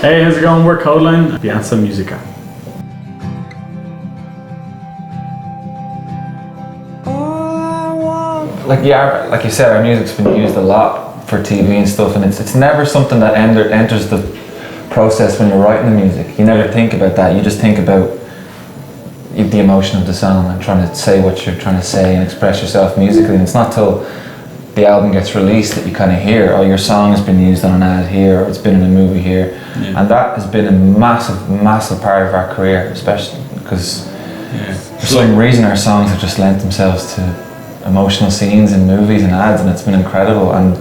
Hey, how's it going? We're Kodaline, Piensa, Música. Like you said, our music's been used a lot for TV and stuff, and it's never something that enters the process when you're writing the music. You never think about that. You just think about the emotion of the song and trying to say what you're trying to say and express yourself musically. And it's not till the album gets released that you kind of hear, oh, your song has been used on an ad here, or it's been in a movie here. Yeah. And that has been a massive part of our career, especially because for some reason our songs have just lent themselves to emotional scenes in movies and ads, and it's been incredible. And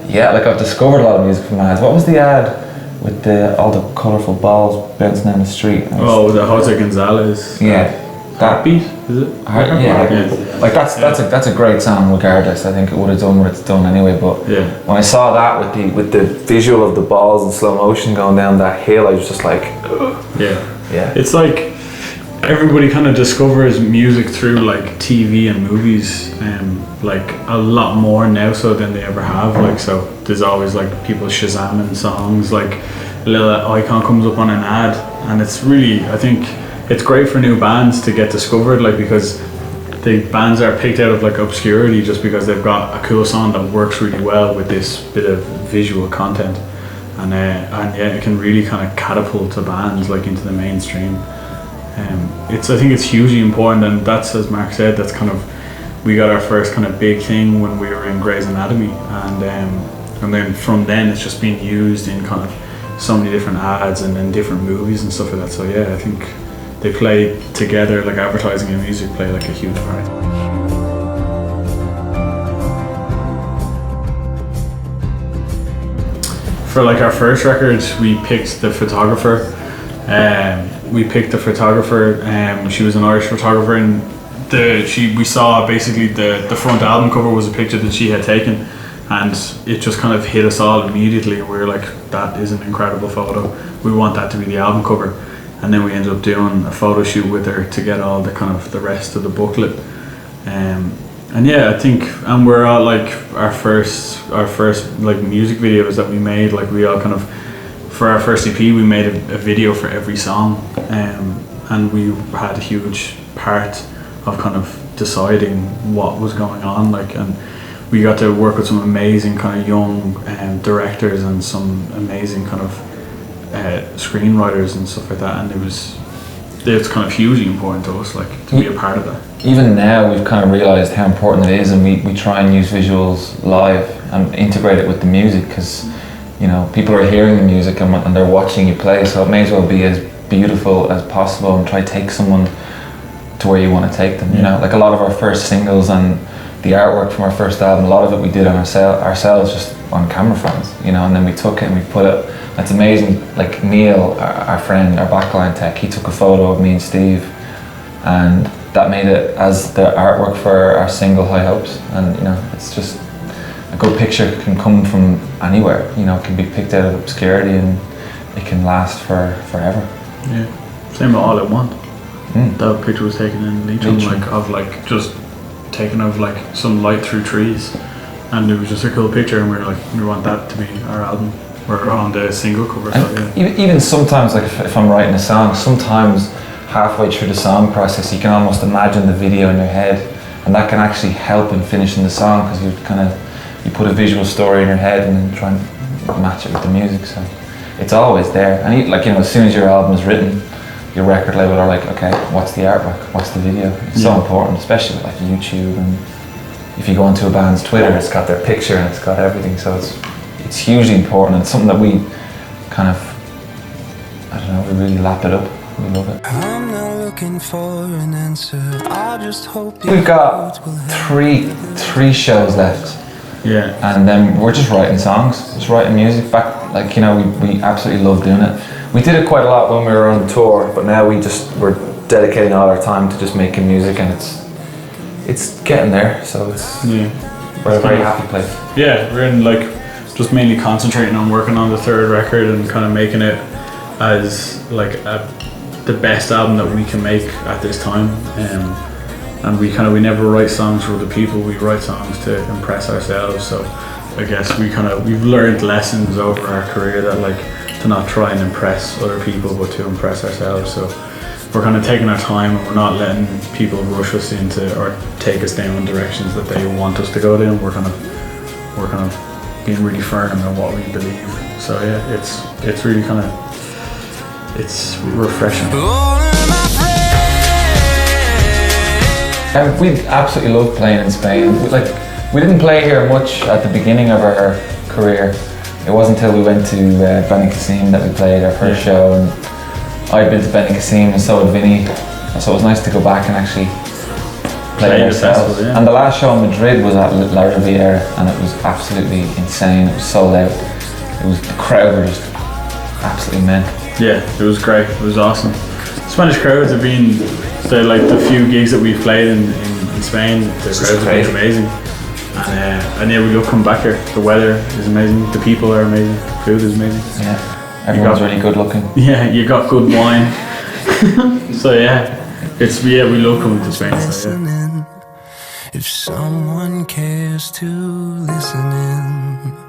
yeah, like I've discovered a lot of music from ads. What was the ad with all the colourful balls bouncing down the street? Oh, the Jose Gonzalez. Yeah. That beat, is it? Like that's a great song regardless. I think it would have done what it's done anyway. But when I saw that with the visual of the balls in slow motion going down that hill, I was just like, ugh. Yeah. It's like everybody kind of discovers music through like TV and movies, like a lot more now so than they ever have. Like, so there's always like people Shazamming songs, like a little icon comes up on an ad, and it's really, I think it's great for new bands to get discovered, like, because the bands are picked out of like obscurity just because they've got a cool song that works really well with this bit of visual content, and yeah, it can really kind of catapult the bands like into the mainstream. I think it's hugely important, and that's, as Mark said, that's kind of, we got our first kind of big thing when we were in Grey's Anatomy, and then from then it's just been used in kind of so many different ads and then different movies and stuff like that. So yeah, I think they play together, like advertising and music play like a huge part. For like our first record, we picked the photographer. She was an Irish photographer, and we saw basically the front album cover was a picture that she had taken, and it just kind of hit us all immediately. We were like, that is an incredible photo. We want that to be the album cover. And then we ended up doing a photo shoot with her to get all the kind of the rest of the booklet. And yeah, I think, and we're all like our first like music videos that we made, like we all kind of, for our first EP, we made a video for every song, and we had a huge part of kind of deciding what was going on, like, and we got to work with some amazing kind of young directors and some amazing kind of screenwriters and stuff like that, and it's kind of hugely important to us, like, to be a part of that. Even now we've kind of realised how important it is, and we try and use visuals live and integrate it with the music, because you know, people are hearing the music and they're watching you play, so it may as well be as beautiful as possible and try to take someone to where you want to take them. You know, like a lot of our first singles and the artwork from our first album, a lot of it we did on ourselves just on camera phones, you know, and then we took it and we put it. It's amazing, like Neil, our friend, our backline tech, he took a photo of me and Steve, and that made it as the artwork for our single High Hopes. And you know, it's just, a good picture can come from anywhere, you know, it can be picked out of obscurity and it can last forever. Yeah, same with All I Want. That picture was taken in Leitrim, just taken of like some light through trees, and it was just a cool picture, and we were like, we want that to be our album. We're on the single cover. So, yeah. Even sometimes, like if I'm writing a song, sometimes halfway through the song process you can almost imagine the video in your head, and that can actually help in finishing the song, because you put a visual story in your head and then try and match it with the music. So it's always there, and like, you know, as soon as your album is written, your record label are like, okay, what's the artwork, what's the video? It's so important, especially with like YouTube, and if you go onto a band's Twitter, it's got their picture and it's got everything, so it's hugely important, and it's something that we kind of, I don't know, we really lap it up. We love it. I'm not looking for an answer. I just hope we've got three shows left. Yeah. And then we're just writing songs, just writing music. Back, like, you know, we absolutely love doing it. We did it quite a lot when we were on tour, but now we're dedicating all our time to just making music, and it's getting there. So we're a very happy place. Yeah, we're in like just mainly concentrating on working on the third record and kind of making it as like the best album that we can make at this time. And we never write songs for other people, we write songs to impress ourselves. So I guess we've learned lessons over our career that like to not try and impress other people, but to impress ourselves. So we're kind of taking our time, and we're not letting people rush us into or take us down in directions that they want us to go down. We're kind of being really firm in what we believe. So yeah, it's really kind of, it's refreshing. We absolutely love playing in Spain. We didn't play here much at the beginning of our career. It wasn't until we went to Benicassim that we played our first show, and I'd been to Benicassim and so had Vinny, so it was nice to go back and actually play ourselves. Festival, yeah. And the last show in Madrid was at La Riviera, and it was absolutely insane. It was sold out. The crowd were just absolutely mental. Yeah, it was great. It was awesome. Spanish crowds have been, the few gigs that we've played in Spain, the crowds have been amazing. And yeah, we love coming back here. The weather is amazing, the people are amazing, the food is amazing. Yeah, everyone's really good looking. Yeah, you got good wine. So yeah, we love coming to Spain. So, yeah. If someone cares to listen in.